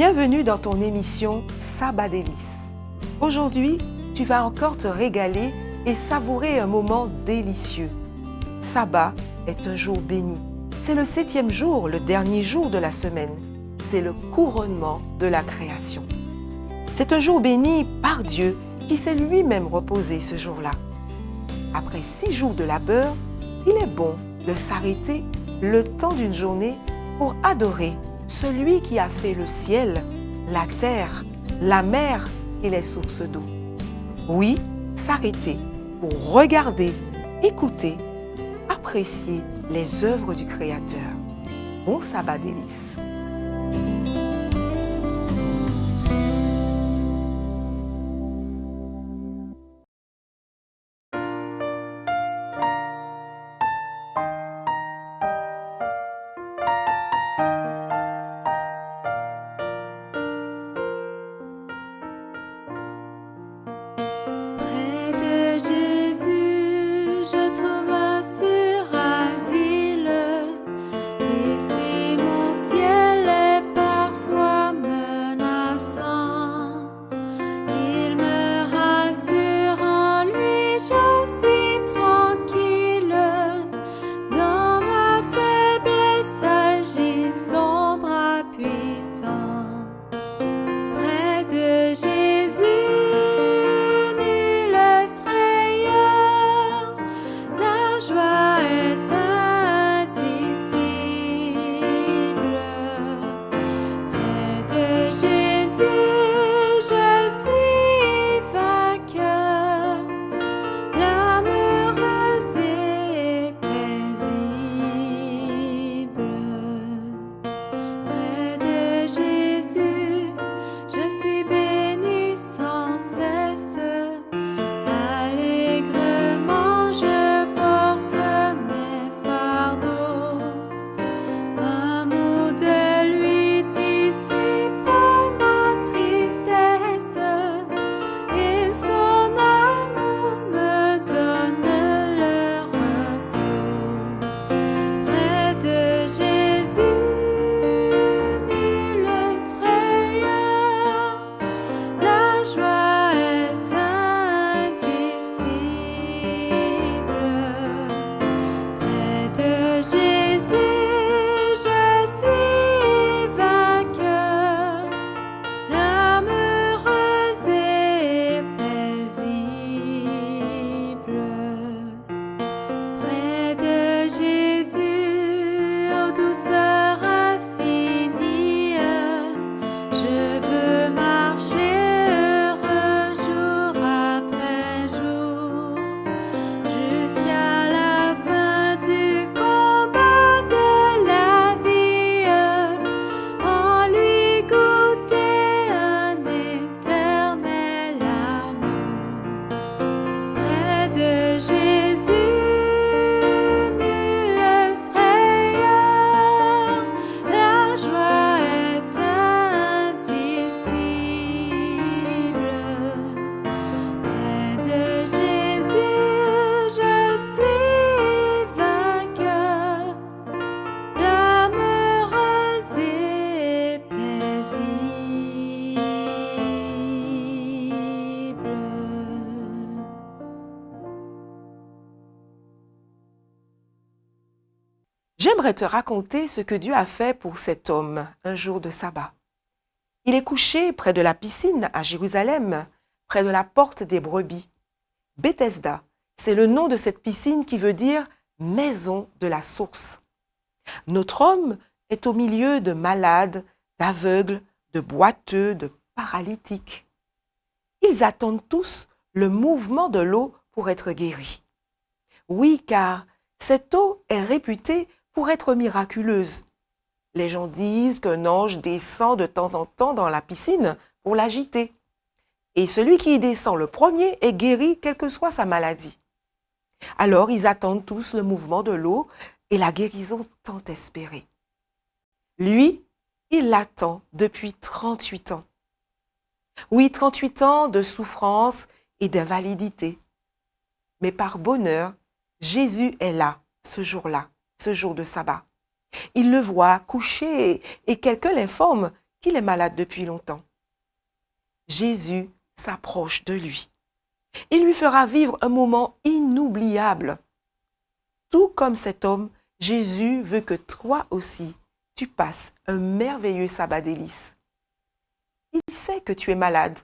Bienvenue dans ton émission Sabbat délices. Aujourd'hui, tu vas encore te régaler et savourer un moment délicieux. Sabbat est un jour béni. C'est le 7e jour, le dernier jour de la semaine. C'est le couronnement de la création. C'est un jour béni par Dieu qui s'est lui-même reposé ce jour-là. Après 6 jours de labeur, il est bon de s'arrêter le temps d'une journée pour adorer celui qui a fait le ciel, la terre, la mer et les sources d'eau. Oui, s'arrêter pour regarder, écouter, apprécier les œuvres du Créateur. Bon sabbat délices. Près de Jésus, je trouve un sûr asile. Et si mon ciel est parfois menaçant, il me rassure en lui, je suis tranquille. Dans ma faiblesse agit son bras puissant. Près de Jésus, J'aimerais te raconter ce que Dieu a fait pour cet homme un jour de sabbat. Il est couché près de la piscine à Jérusalem, près de la porte des brebis. Bethesda, c'est le nom de cette piscine qui veut dire maison de la source. Notre homme est au milieu de malades, d'aveugles, de boiteux, de paralytiques. Ils attendent tous le mouvement de l'eau pour être guéris. Oui, car cette eau est réputée pour être miraculeuse. Les gens disent qu'un ange descend de temps en temps dans la piscine pour l'agiter. Et celui qui y descend le premier est guéri, quelle que soit sa maladie. Alors ils attendent tous le mouvement de l'eau et la guérison tant espérée. Lui, il l'attend depuis 38 ans. Oui, 38 ans de souffrance et d'invalidité. Mais par bonheur, Jésus est là, ce jour-là, ce jour de sabbat. Il le voit couché et quelqu'un l'informe qu'il est malade depuis longtemps. Jésus s'approche de lui. Il lui fera vivre un moment inoubliable. Tout comme cet homme, Jésus veut que toi aussi, tu passes un merveilleux sabbat délices. Il sait que tu es malade.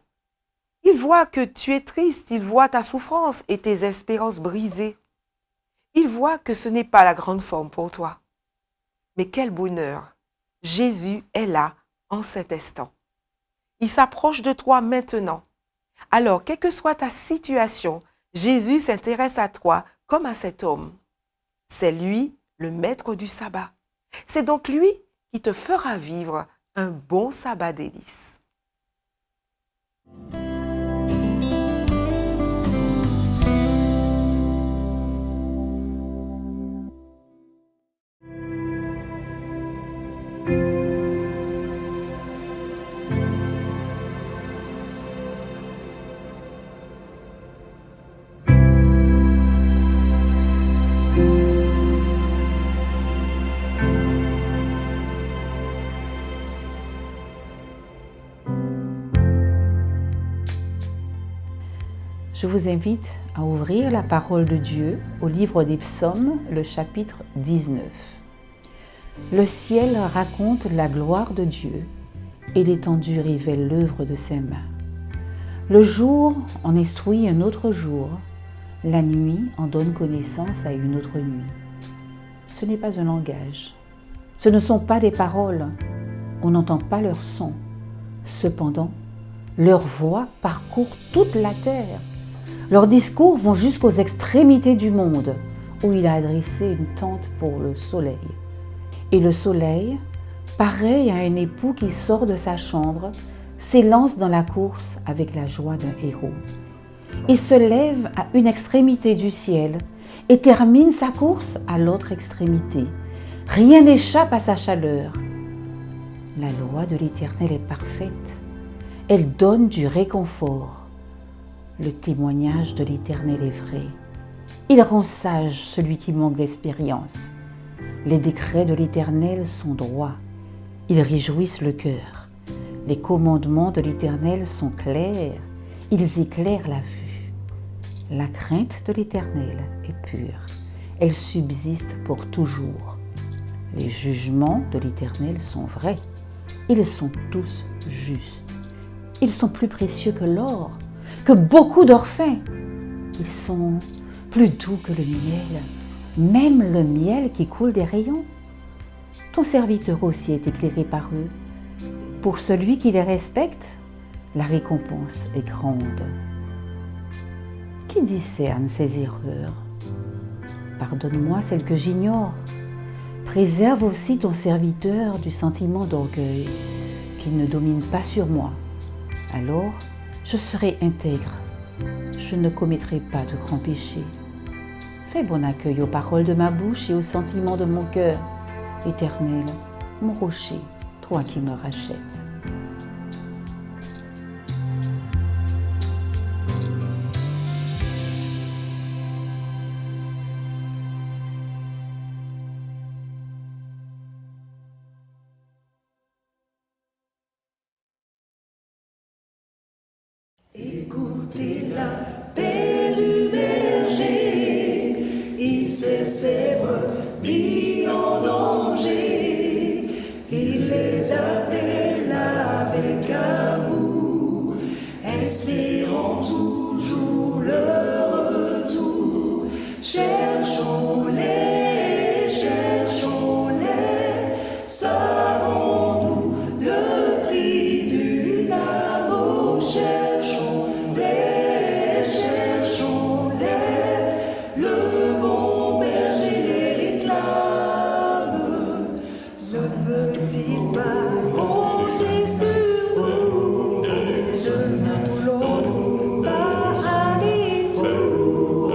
Il voit que tu es triste, il voit ta souffrance et tes espérances brisées. Il voit que ce n'est pas la grande forme pour toi. Mais quel bonheur! Jésus est là en cet instant. Il s'approche de toi maintenant. Alors, quelle que soit ta situation, Jésus s'intéresse à toi comme à cet homme. C'est lui le maître du sabbat. C'est donc lui qui te fera vivre un bon sabbat délices. Je vous invite à ouvrir la parole de Dieu au livre des Psaumes, le chapitre 19. Le ciel raconte la gloire de Dieu et l'étendue révèle l'œuvre de ses mains. Le jour en instruit un autre jour, la nuit en donne connaissance à une autre nuit. Ce n'est pas un langage, ce ne sont pas des paroles, on n'entend pas leur son. Cependant, leur voix parcourt toute la terre. Leurs discours vont jusqu'aux extrémités du monde, où il a adressé une tente pour le soleil. Et le soleil, pareil à un époux qui sort de sa chambre, s'élance dans la course avec la joie d'un héros. Il se lève à une extrémité du ciel et termine sa course à l'autre extrémité. Rien n'échappe à sa chaleur. La loi de l'Éternel est parfaite. Elle donne du réconfort. Le témoignage de l'Éternel est vrai. Il rend sage celui qui manque d'expérience. Les décrets de l'Éternel sont droits. Ils réjouissent le cœur. Les commandements de l'Éternel sont clairs. Ils éclairent la vue. La crainte de l'Éternel est pure. Elle subsiste pour toujours. Les jugements de l'Éternel sont vrais. Ils sont tous justes. Ils sont plus précieux que l'or, que beaucoup d'or fin. Ils sont plus doux que le miel, même le miel qui coule des rayons. Ton serviteur aussi est éclairé par eux. Pour celui qui les respecte, la récompense est grande. Qui discerne ces erreurs? Pardonne-moi celles que j'ignore. Préserve aussi ton serviteur du sentiment d'orgueil, qu'il ne domine pas sur moi. Alors, je serai intègre. Je ne commettrai pas de grands péchés. Fais bon accueil aux paroles de ma bouche et aux sentiments de mon cœur. Éternel, mon rocher, toi qui me rachètes. Écoutez la paix du berger, il sait ses brebis en danger, il les appelle avec amour, espérant toujours leur retour. Cherchons-les, savons-nous le prix d'une âme au le bon berger les réclame. Ce petit pas, on sait sur nous, ne voulons pas aller tout,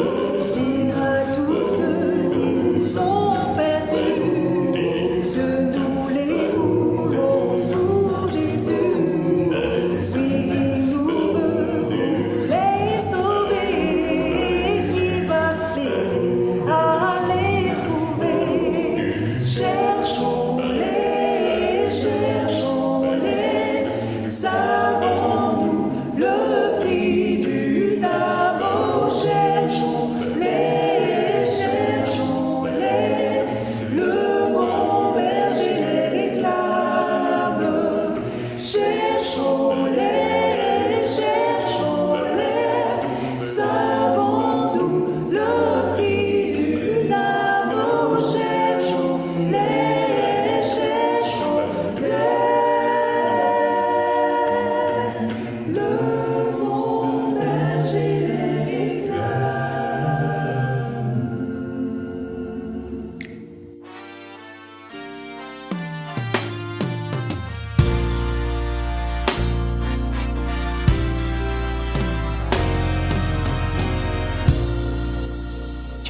dire à tous ceux qui sont perdus, que nous les voulons sous Jésus, qui nous veut les sauver. Cherchons-les,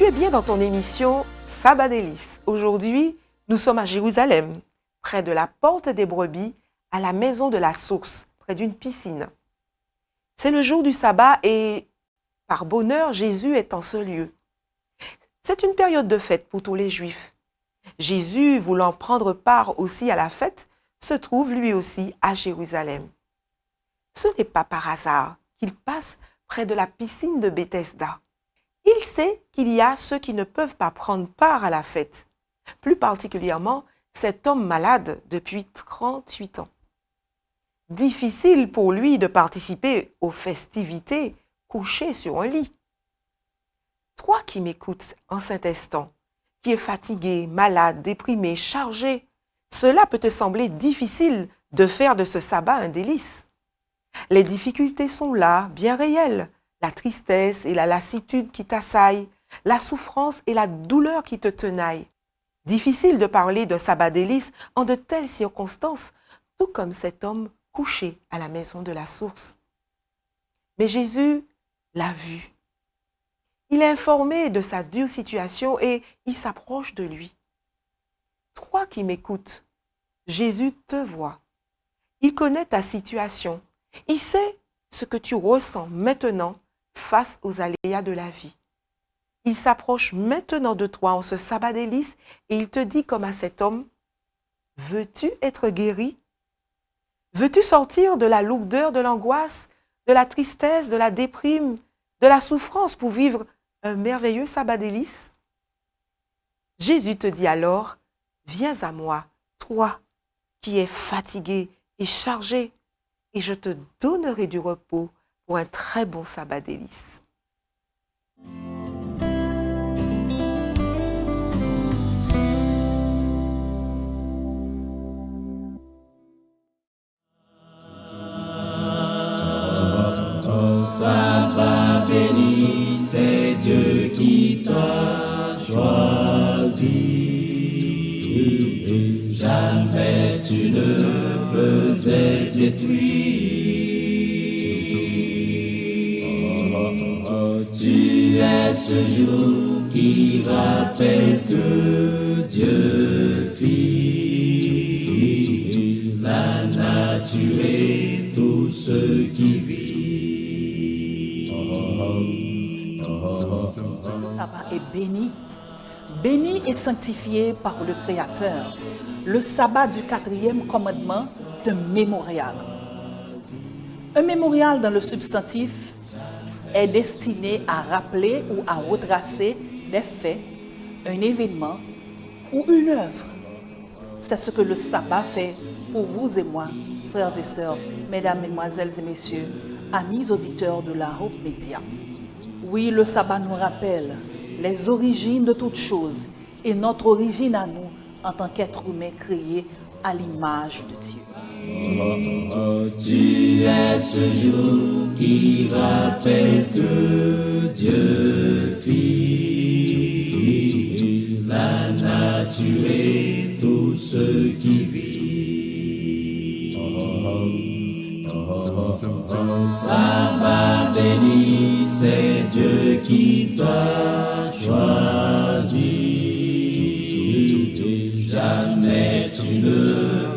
Tu es bien dans ton émission Sabbat délices. Aujourd'hui, nous sommes à Jérusalem, près de la porte des brebis, à la maison de la source, près d'une piscine. C'est le jour du sabbat et, par bonheur, Jésus est en ce lieu. C'est une période de fête pour tous les Juifs. Jésus, voulant prendre part aussi à la fête, se trouve lui aussi à Jérusalem. Ce n'est pas par hasard qu'il passe près de la piscine de Bethesda. Il sait qu'il y a ceux qui ne peuvent pas prendre part à la fête, plus particulièrement cet homme malade depuis 38 ans. Difficile pour lui de participer aux festivités couché sur un lit. Toi qui m'écoutes en cet instant, qui es fatigué, malade, déprimé, chargé, cela peut te sembler difficile de faire de ce sabbat un délice. Les difficultés sont là, bien réelles. La tristesse et la lassitude qui t'assaillent, la souffrance et la douleur qui te tenaillent. Difficile de parler de sabbat délice en de telles circonstances, tout comme cet homme couché à la maison de la source. Mais Jésus l'a vu. Il est informé de sa dure situation et il s'approche de lui. Toi qui m'écoutes, Jésus te voit. Il connaît ta situation. Il sait ce que tu ressens maintenant face aux aléas de la vie. Il s'approche maintenant de toi en ce sabbat délice et il te dit comme à cet homme, « Veux-tu être guéri? Veux-tu sortir de la lourdeur de l'angoisse, de la tristesse, de la déprime, de la souffrance pour vivre un merveilleux sabbat délice? » Jésus te dit alors, « Viens à moi, toi qui es fatigué et chargé, et je te donnerai du repos pour un très bon sabbat délice. » Sabbat béni, c'est Dieu qui t'a choisi. Jamais tu ne peux être détruit. Tu es ce jour qui rappelle que Dieu fit la nature et tout ce qui vit. Le sabbat est béni. Béni et sanctifié par le Créateur. Le sabbat du 4e commandement d'un mémorial. Un mémorial dans le substantif est destiné à rappeler ou à retracer des faits, un événement ou une œuvre. C'est ce que le sabbat fait pour vous et moi, frères et sœurs, mesdames, mesdemoiselles et messieurs, amis auditeurs de la Hope Média. Oui, le sabbat nous rappelle les origines de toutes choses et notre origine à nous en tant qu'être humain créé à l'image de Dieu. Tu es ce jour qui rappelle que Dieu fit la nature et tout ce qui vit. Sabbat béni, c'est Dieu qui t'a choisi. Jamais tu ne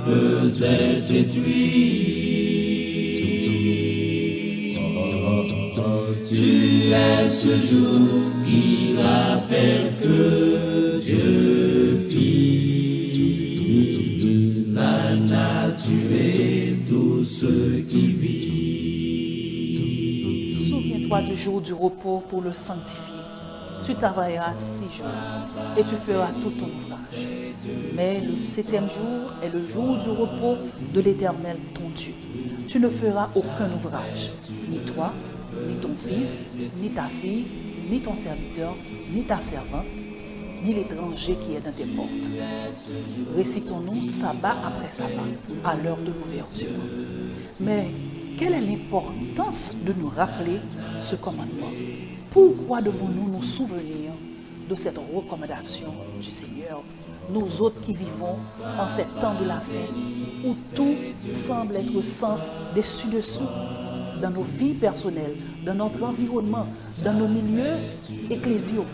peux être détruit. Tu es ce jour qui rappelle que Dieu fit la nature et tout ce qui vit. Souviens-toi du jour du repos pour le sanctifier. Tu travailleras 6 jours et tu feras tout ton ouvrage. Mais le 7e jour est le jour du repos de l'Éternel ton Dieu. Tu ne feras aucun ouvrage, ni toi, ni ton fils, ni ta fille, ni ton serviteur, ni ta servante, ni l'étranger qui est dans tes portes. Récitons-nous sabbat après sabbat à l'heure de l'ouverture. Mais quelle est l'importance de nous rappeler ce commandement? Pourquoi devons-nous nous souvenir de cette recommandation du Seigneur, nous autres qui vivons en ces temps de la fin où tout semble être sens dessus-dessous? dans nos vies personnelles, dans notre environnement, dans nos milieux ecclésiaux.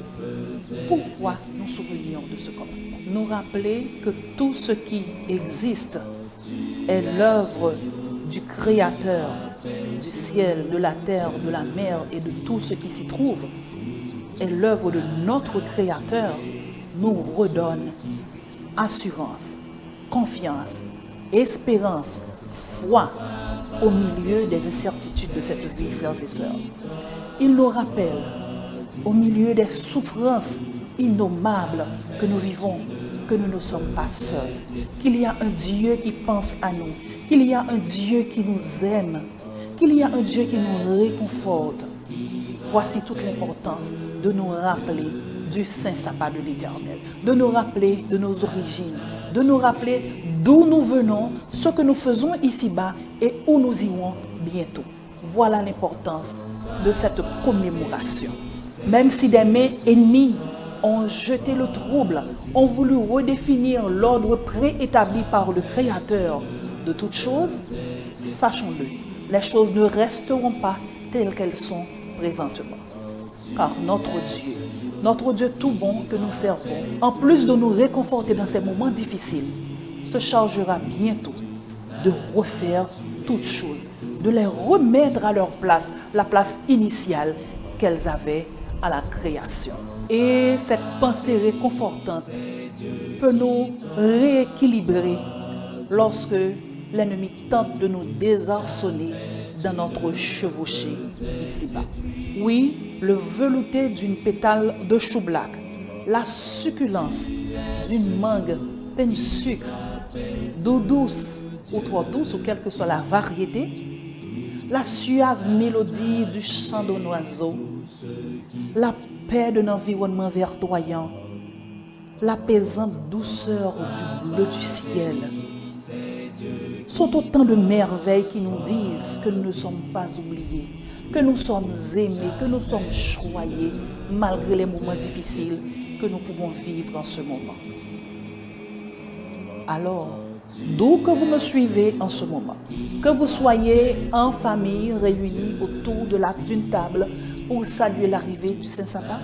Pourquoi nous souvenons de ce commandement? Nous rappeler que tout ce qui existe est l'œuvre du Créateur du ciel, de la terre, de la mer et de tout ce qui s'y trouve, est l'œuvre de notre Créateur, nous redonne assurance, confiance, espérance, foi au milieu des incertitudes de cette vie, frères et sœurs. Il nous rappelle, au milieu des souffrances innommables que nous vivons, que nous ne sommes pas seuls, qu'il y a un Dieu qui pense à nous, qu'il y a un Dieu qui nous aime, qu'il y a un Dieu qui nous réconforte. Voici toute l'importance de nous rappeler du saint sabbat de l'Éternel, de nous rappeler de nos origines, de nous rappeler d'où nous venons, ce que nous faisons ici-bas et où nous irons bientôt. Voilà l'importance de cette commémoration. Même si des mains ennemies ont jeté le trouble, ont voulu redéfinir l'ordre préétabli par le Créateur de toutes choses, sachons-le, les choses ne resteront pas telles qu'elles sont présentement. Car notre Dieu tout bon que nous servons, en plus de nous réconforter dans ces moments difficiles, se chargera bientôt de refaire toutes choses, de les remettre à leur place, la place initiale qu'elles avaient à la création. Et cette pensée réconfortante peut nous rééquilibrer lorsque l'ennemi tente de nous désarçonner dans notre chevauchée ici-bas. Oui, le velouté d'une pétale de chou black, la succulence d'une mangue pleine de sucre, d'eau douce ou trop douce ou quelle que soit la variété, la suave mélodie du chant d'un oiseau, la paix d'un environnement verdoyant, l'apaisante douceur du bleu du ciel, sont autant de merveilles qui nous disent que nous ne sommes pas oubliés, que nous sommes aimés, que nous sommes choyés, malgré les moments difficiles que nous pouvons vivre en ce moment. Alors, d'où que vous me suivez en ce moment, que vous soyez en famille réunis autour d'une table pour saluer l'arrivée du Saint-Sabbat,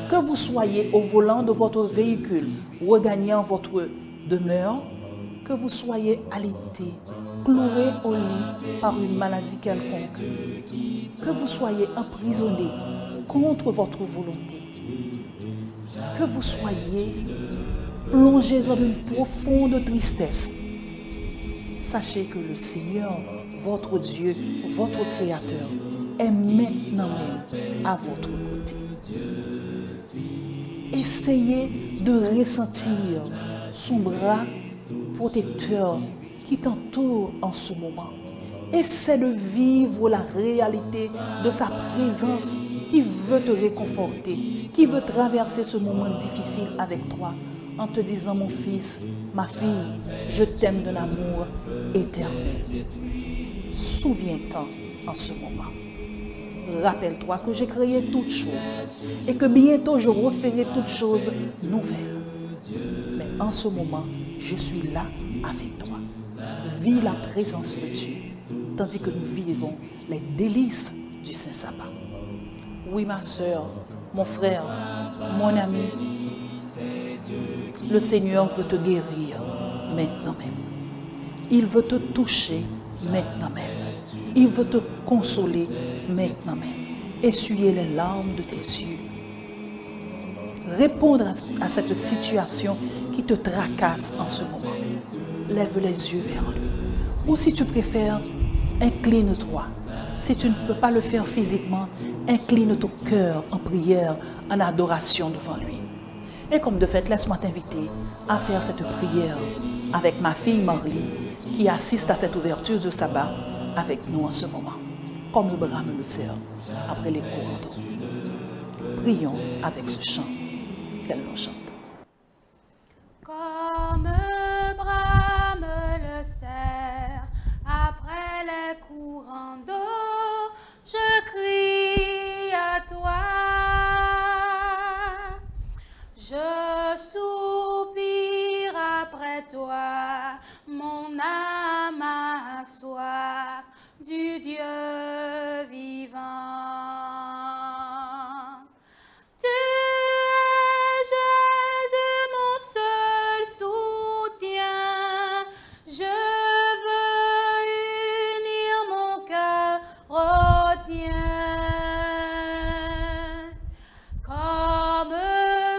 que vous soyez au volant de votre véhicule, regagnant votre demeure, que vous soyez alité, cloué au lit par une maladie quelconque, que vous soyez emprisonné contre votre volonté, que vous soyez plongé dans une profonde tristesse, sachez que le Seigneur, votre Dieu, votre Créateur, est maintenant même à votre côté. Essayez de ressentir son bras protecteur qui t'entoure en ce moment. Essaie de vivre la réalité de sa présence qui veut te réconforter, qui veut traverser ce moment difficile avec toi en te disant, mon fils, ma fille, je t'aime d'un amour éternel. Souviens-t'en en ce moment. Rappelle-toi que j'ai créé toutes choses et que bientôt je referai toutes choses nouvelles. Mais en ce moment, je suis là avec toi. Vis la présence de Dieu, tandis que nous vivons les délices du Saint-Sabbat. Oui, ma soeur, mon frère, mon ami, le Seigneur veut te guérir maintenant même. Il veut te toucher maintenant même. Il veut te consoler maintenant même. Essuyer les larmes de tes yeux. Répondre à cette situation qui te tracasse en ce moment. Lève les yeux vers lui. Ou si tu préfères, incline-toi. Si tu ne peux pas le faire physiquement, incline ton cœur en prière, en adoration devant lui. Et comme de fait, laisse-moi t'inviter à faire cette prière avec ma fille Marlie, qui assiste à cette ouverture du sabbat avec nous en ce moment, comme le brame le cerf après les cours d'eau. Prions avec ce chant qu'elle nous chante. Comme brame le cerf après les courants d'eau, je crie à toi. Je soupire après toi, mon âme a soif. du Dieu vivant. Tu es Jésus, mon seul soutien. Je veux unir mon cœur au tien. Comme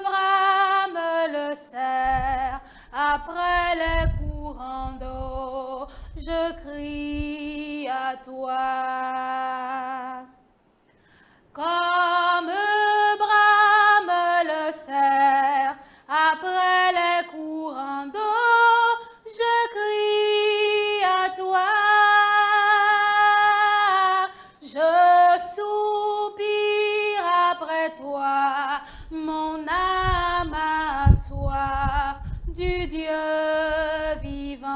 brame le cerf après les courants d'eau, je crie à toi. Comme brame le cerf après les courants d'eau, je crie à toi. Je soupire après toi, mon âme a soif du Dieu vivant.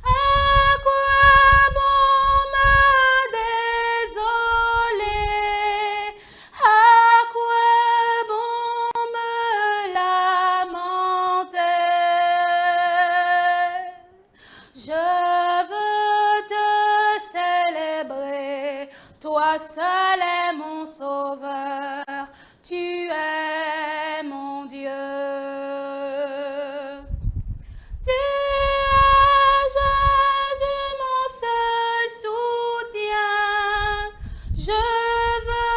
À quoi bon me désoler? À quoi bon me lamenter? Je veux te célébrer, toi seul est mon sauveur, tu es mon Dieu. Tu es Jésus, mon seul soutien. Je veux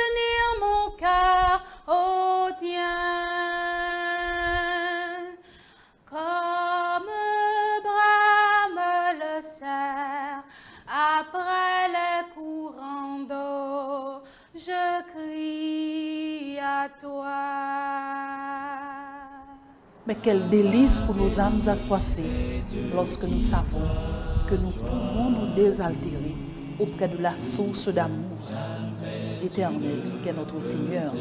unir mon cœur au tien. Comme brame le cerf après les courants d'eau, je crie à toi. Mais quel délice pour nos âmes assoiffées lorsque nous savons que nous pouvons nous désaltérer auprès de la source d'amour éternel qu'est notre Seigneur,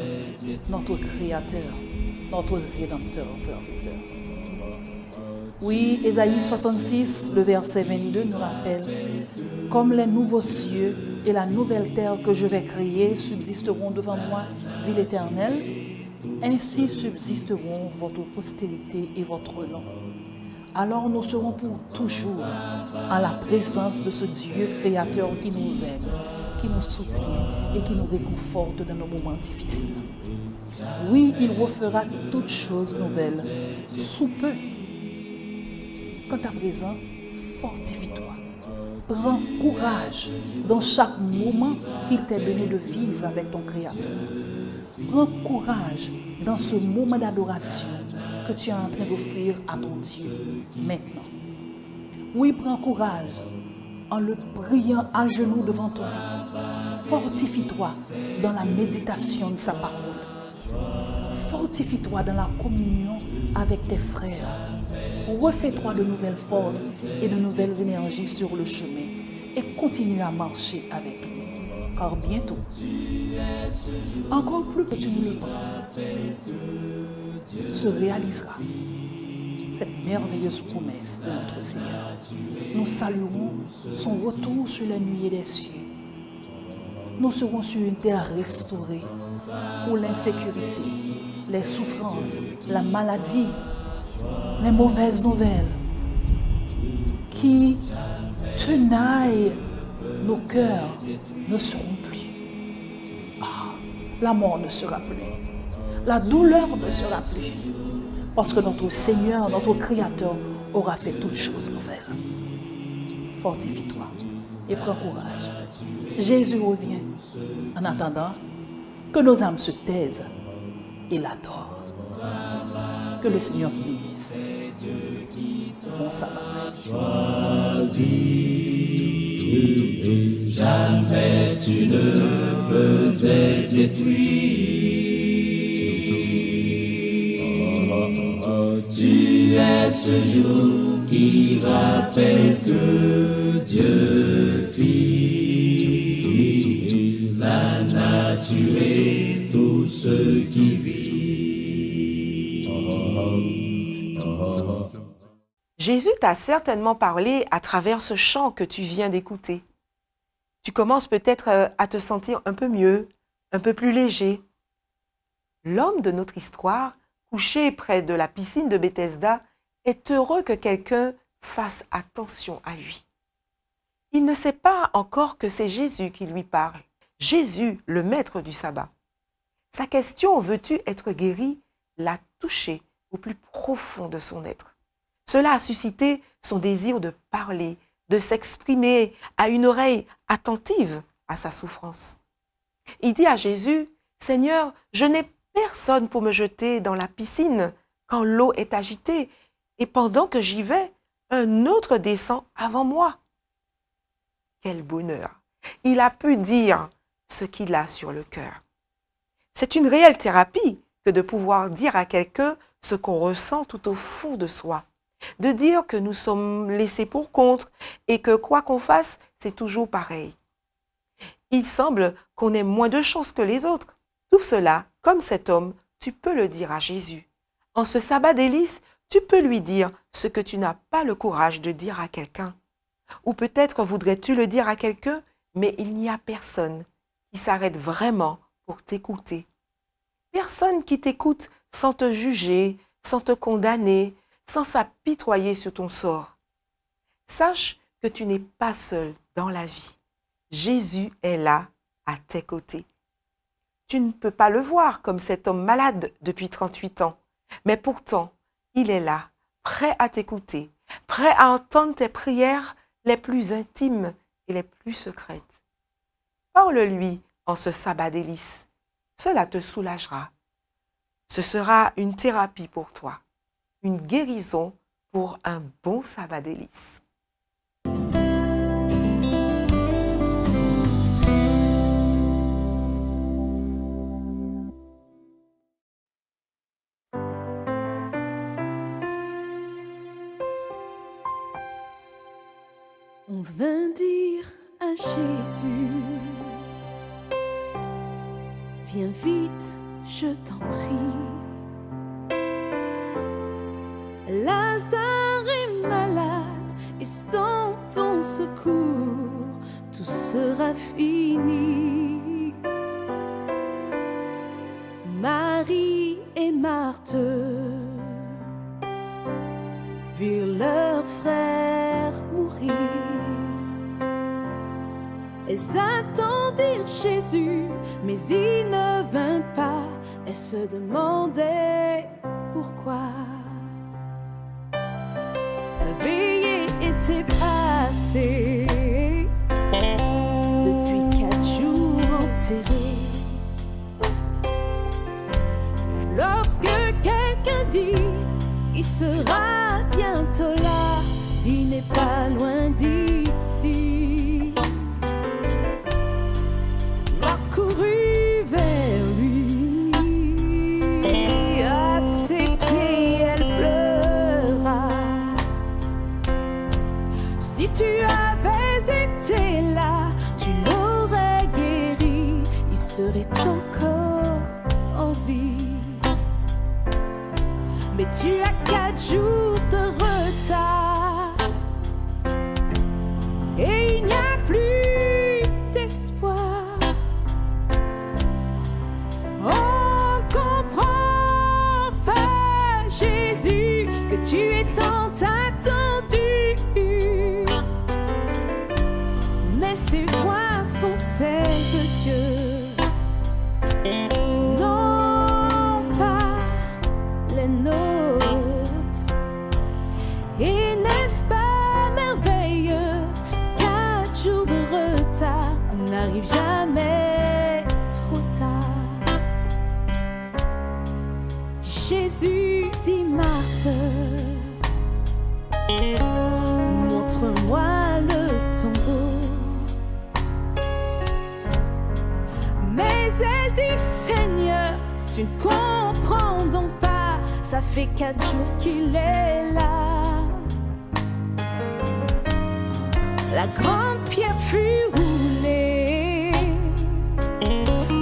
notre Créateur, notre Rédempteur, frères et sœurs. Oui, Ésaïe 66, le verset 22 nous rappelle « Comme les nouveaux cieux et la nouvelle terre que je vais créer subsisteront devant moi, dit l'Éternel, ainsi subsisteront votre postérité et votre nom. Alors nous serons pour toujours en la présence de ce Dieu créateur qui nous aime, qui nous soutient et qui nous réconforte dans nos moments difficiles. Oui, il refera toutes choses nouvelles sous peu. Quant à présent, fortifie-toi. Prends courage dans chaque moment qu'il t'est donné de vivre avec ton Créateur. Prends courage dans ce moment d'adoration que tu es en train d'offrir à ton Dieu maintenant. Oui, prends courage en le priant à genoux devant ton lit. Fortifie-toi dans la méditation de sa parole. Fortifie-toi dans la communion avec tes frères. Refais-toi de nouvelles forces et de nouvelles énergies sur le chemin et continue à marcher avec lui. Car bientôt, encore plus que tu ne le crois, se réalisera cette merveilleuse promesse de notre Seigneur. Nous saluerons son retour sur les nuées des cieux. Nous serons sur une terre restaurée où l'insécurité, les souffrances, la maladie, les mauvaises nouvelles qui tenaillent nos cœurs ne seront plus. Ah, la mort ne sera plus. La douleur ne sera plus. Parce que notre Seigneur, notre Créateur, aura fait toutes choses nouvelles. Fortifie-toi et prends courage. Jésus revient. En attendant, que nos âmes se taisent et l'adorent. Que le Seigneur vous bénisse. Bon sabbat. Jamais tu ne peux être détruit. Tu es ce jour qui rappelle que Dieu fit la nature et tout ce qui vit. Jésus t'a certainement parlé à travers ce chant que tu viens d'écouter. Tu commences peut-être à te sentir un peu mieux, un peu plus léger. L'homme de notre histoire, couché près de la piscine de Bethesda, est heureux que quelqu'un fasse attention à lui. Il ne sait pas encore que c'est Jésus qui lui parle. Jésus, le maître du sabbat. Sa question « Veux-tu être guéri ?» l'a touché au plus profond de son être. Cela a suscité son désir de parler, de s'exprimer à une oreille attentive à sa souffrance. Il dit à Jésus « Seigneur, je n'ai personne pour me jeter dans la piscine quand l'eau est agitée, et pendant que j'y vais, un autre descend avant moi. » Quel bonheur! Il a pu dire ce qu'il a sur le cœur. C'est une réelle thérapie que de pouvoir dire à quelqu'un ce qu'on ressent tout au fond de soi. De dire que nous sommes laissés pour compte et que quoi qu'on fasse, c'est toujours pareil. Il semble qu'on ait moins de chance que les autres. Tout cela, comme cet homme, tu peux le dire à Jésus. En ce sabbat délice, tu peux lui dire ce que tu n'as pas le courage de dire à quelqu'un. Ou peut-être voudrais-tu le dire à quelqu'un, mais il n'y a personne qui s'arrête vraiment pour t'écouter. Personne qui t'écoute sans te juger, sans te condamner, sans s'apitoyer sur ton sort. Sache que tu n'es pas seul dans la vie. Jésus est là, à tes côtés. Tu ne peux pas le voir comme cet homme malade depuis 38 ans, mais pourtant, il est là, prêt à t'écouter, prêt à entendre tes prières les plus intimes et les plus secrètes. Parle-lui en ce sabbat délice. Cela te soulagera. Ce sera une thérapie pour toi, une guérison pour un bon sabbat délice. On vint dire à Jésus, viens vite, je t'en prie. Lazare est malade et sans ton secours, tout sera fini. Marie et Marthe virent leur frère mourir. Elles attendirent Jésus, mais il ne vint pas. Elles se demandaient pourquoi. La veillée était passée, depuis 4 jours enterrés. Lorsque quelqu'un dit, il sera bientôt là, il n'est pas loin d'ici. Marthe courut vers lui, à ses pieds elle pleura. Si tu avais été là, tu l'aurais guéri, il serait encore en vie. Mais tu as 4 jours de retard et il n'y a plus d'espoir. On ne comprend pas, Jésus, que tu es tant attendu. Mais ces voix sont celles de Dieu, non pas les nôtres. Et n'est-ce pas merveilleux, 4 jours de retard, on n'arrive jamais trop tard. Jésus dit Marthe, montre-moi le tombeau. Mais elle dit Seigneur, tu ne comprends donc pas, ça fait 4 jours qu'il est là. La grande pierre fut roulée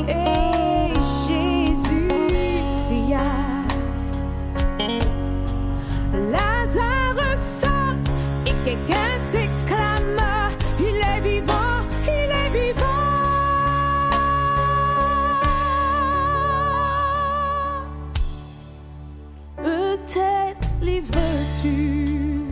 et Jésus cria. Lazare sort et quelqu'un s'exclama, il est vivant, il est vivant. Peut-être les veux-tu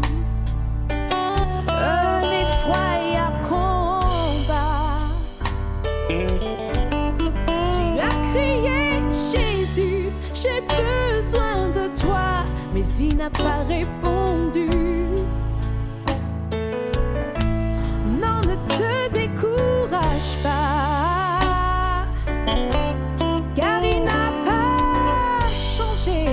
j'ai besoin de toi, mais il n'a pas répondu. Non, ne te décourage pas, car il n'a pas changé.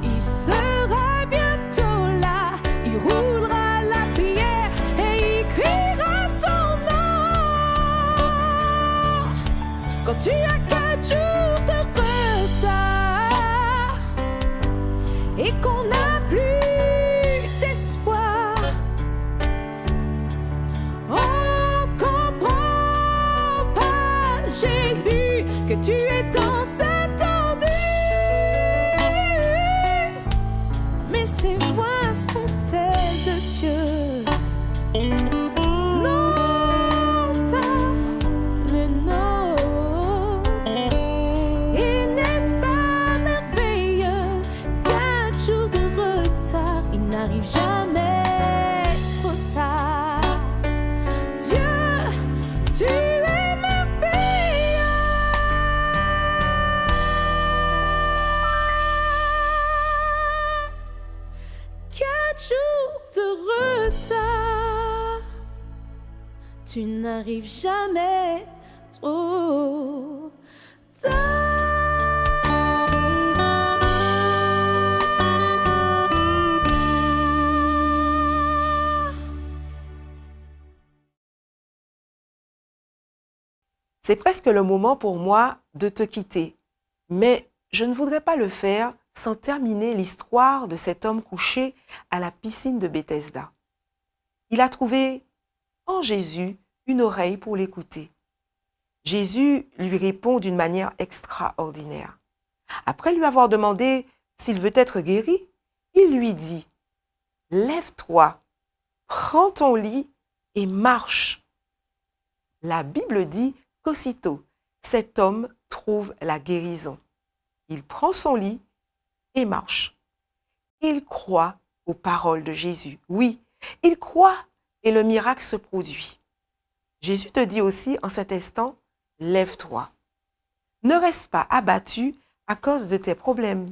Il sera bientôt là, il roulera la pierre et il criera ton nom. Quand tu as 4 jours de retard et qu'on n'a plus d'espoir, on comprend pas, Jésus, que tu es tant attendu. Mais ces voix sont celles de Dieu, non pas les nôtres. Et n'est-ce pas merveilleux, 4 jours de retard, il n'arrive jamais trop tard. Dieu, tu es merveilleux. 4 jours de retard, tu n'arrives jamais trop tard. C'est presque le moment pour moi de te quitter, mais je ne voudrais pas le faire sans terminer l'histoire de cet homme couché à la piscine de Bethesda. Il a trouvé en Jésus une oreille pour l'écouter. Jésus lui répond d'une manière extraordinaire. Après lui avoir demandé s'il veut être guéri, il lui dit « Lève-toi, prends ton lit et marche ». La Bible dit qu'aussitôt, cet homme trouve la guérison. Il prend son lit et marche. Il croit aux paroles de Jésus. Oui, il croit et le miracle se produit. Jésus te dit aussi en cet instant, lève-toi. Ne reste pas abattu à cause de tes problèmes.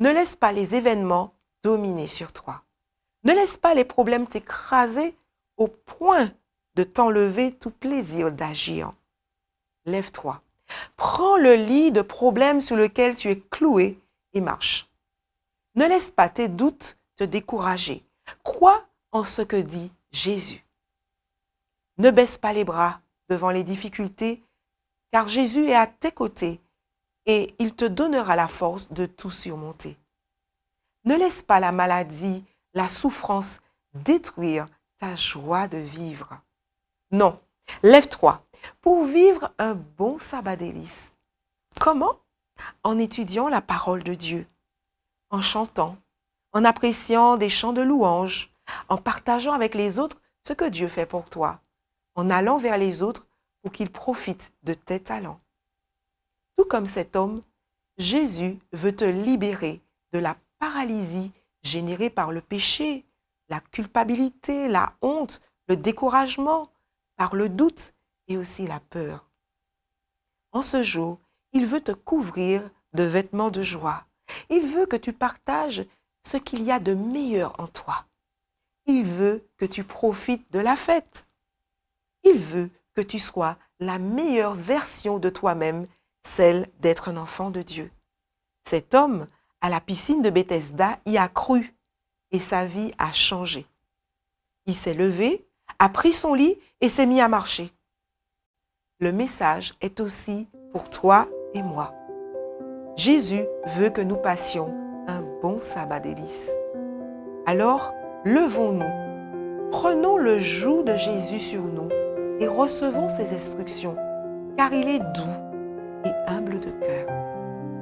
Ne laisse pas les événements dominer sur toi. Ne laisse pas les problèmes t'écraser au point de t'enlever tout plaisir d'agir. Lève-toi. Prends le lit de problèmes sur lequel tu es cloué et marche. Ne laisse pas tes doutes te décourager. Crois en ce que dit Jésus. Ne baisse pas les bras devant les difficultés, car Jésus est à tes côtés et il te donnera la force de tout surmonter. Ne laisse pas la maladie, la souffrance détruire ta joie de vivre. Non, lève-toi pour vivre un bon sabbat délice. Comment? En étudiant la parole de Dieu, en chantant, en appréciant des chants de louange, en partageant avec les autres ce que Dieu fait pour toi, en allant vers les autres pour qu'ils profitent de tes talents. Tout comme cet homme, Jésus veut te libérer de la paralysie générée par le péché, la culpabilité, la honte, le découragement, par le doute et aussi la peur. En ce jour, il veut te couvrir de vêtements de joie. Il veut que tu partages ce qu'il y a de meilleur en toi. Il veut que tu profites de la fête. Il veut que tu sois la meilleure version de toi-même, celle d'être un enfant de Dieu. Cet homme, à la piscine de Bethesda, y a cru et sa vie a changé. Il s'est levé, a pris son lit et s'est mis à marcher. Le message est aussi pour toi et moi. Jésus veut que nous passions un bon sabbat délice. Alors, levons-nous, prenons le joug de Jésus sur nous et recevons ses instructions, car il est doux et humble de cœur.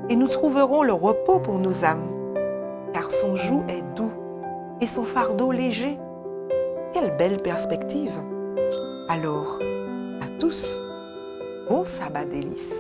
Et nous trouverons le repos pour nos âmes, car son joug est doux et son fardeau léger. Quelle belle perspective! Alors, à tous, bon sabbat délice!